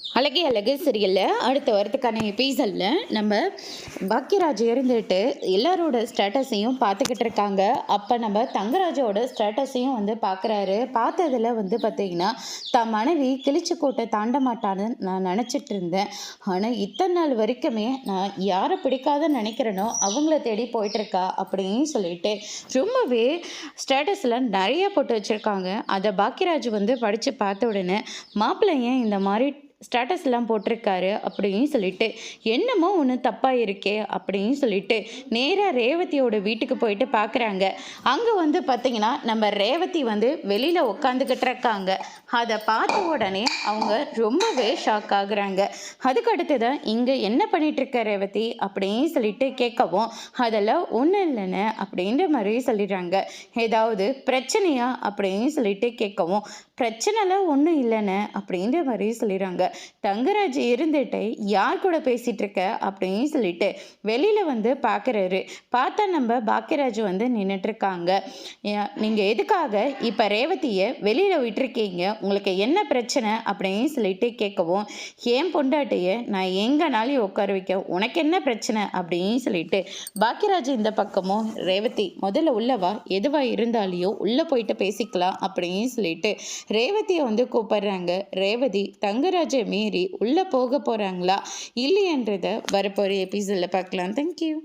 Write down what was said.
அழகே அழகு சீரியலில் அடுத்த வாரத்துக்கான எபிசோடில் நம்ம பாக்கியராஜ் இருந்துட்டு எல்லாரோட ஸ்டேட்டஸையும் பார்த்துக்கிட்டு இருக்காங்க. அப்போ நம்ம தங்கராஜோட ஸ்டேட்டஸையும் பார்க்குறாரு. பார்த்ததில் பார்த்திங்கன்னா தான் மனைவி கிழிச்சு கோட்டை தாண்ட மாட்டான்னு நான் நினச்சிட்டு இருந்தேன். ஆனால் இத்தனை நாள் வரைக்குமே நான் யாரை பிடிக்காத நினைக்கிறேனோ அவங்கள தேடி போயிட்டுருக்கா அப்படின்னு சொல்லிட்டு ரொம்பவே ஸ்டேட்டஸில் நிறைய போட்டு வச்சுருக்காங்க. அதை பாக்கியராஜ் படித்து பார்த்த உடனே மாப்பிள்ளைங்க இந்த மாதிரி ஸ்டேட்டஸ்லாம் போட்டிருக்காரு அப்படின்னு சொல்லிட்டு என்னமோ ஒன்று தப்பாக இருக்கே அப்படின்னு சொல்லிட்டு நேராக ரேவதியோட வீட்டுக்கு போயிட்டு பார்க்குறாங்க. அங்கே பார்த்திங்கன்னா நம்ம ரேவதி வெளியில் உட்காந்துக்கிட்டு இருக்காங்க. அதை பார்த்த உடனே அவங்க ரொம்பவே ஷாக் ஆகுறாங்க. அதுக்கு அடுத்து தான் இங்கே என்ன பண்ணிகிட்ருக்க ரேவதி அப்படின்னு சொல்லிட்டு கேட்கவும் அதெல்லாம் ஒன்றும் இல்லைன்னு அப்படின்ற மாதிரி சொல்லிடுறாங்க. ஏதாவது பிரச்சனையா அப்படின்னு சொல்லிட்டு கேட்கவும் பிரச்சனைலாம் ஒன்றும் இல்லைன்னு அப்படின்ற மாதிரி சொல்லிடுறாங்க. தங்கராஜ் இருந்துட்டு யார் கூட பேசிகிட்டு இருக்க அப்படின்னு சொல்லிட்டு வெளியில் பார்க்குறாரு. பார்த்தா நம்ம பாக்கியராஜ் நின்றுட்டுருக்காங்க. நீங்கள் எதுக்காக இப்போ ரேவதியை வெளியில் விட்டுருக்கீங்க, உங்களுக்கு என்ன பிரச்சனை அப்படின்னு சொல்லிட்டு கேட்கவும் ஏன் பொண்டாட்டியை நான் எங்கேனாலும் உட்கார வைக்க உனக்கு என்ன பிரச்சனை அப்படின்னு சொல்லிட்டு பாக்கியராஜ் இந்த பக்கமும் ரேவதி முதல்ல உள்ளவா எதுவாக இருந்தாலையோ உள்ளே போயிட்டு பேசிக்கலாம் அப்படின்னு சொல்லிட்டு ரேவதியை கூப்பிடுறாங்க. ரேவதி தங்கராஜை மீறி உள்ளே போக போகிறாங்களா இல்லையன்றதை வரப்போகிற எபிசோடில் பார்க்கலாம். தேங்க்யூ.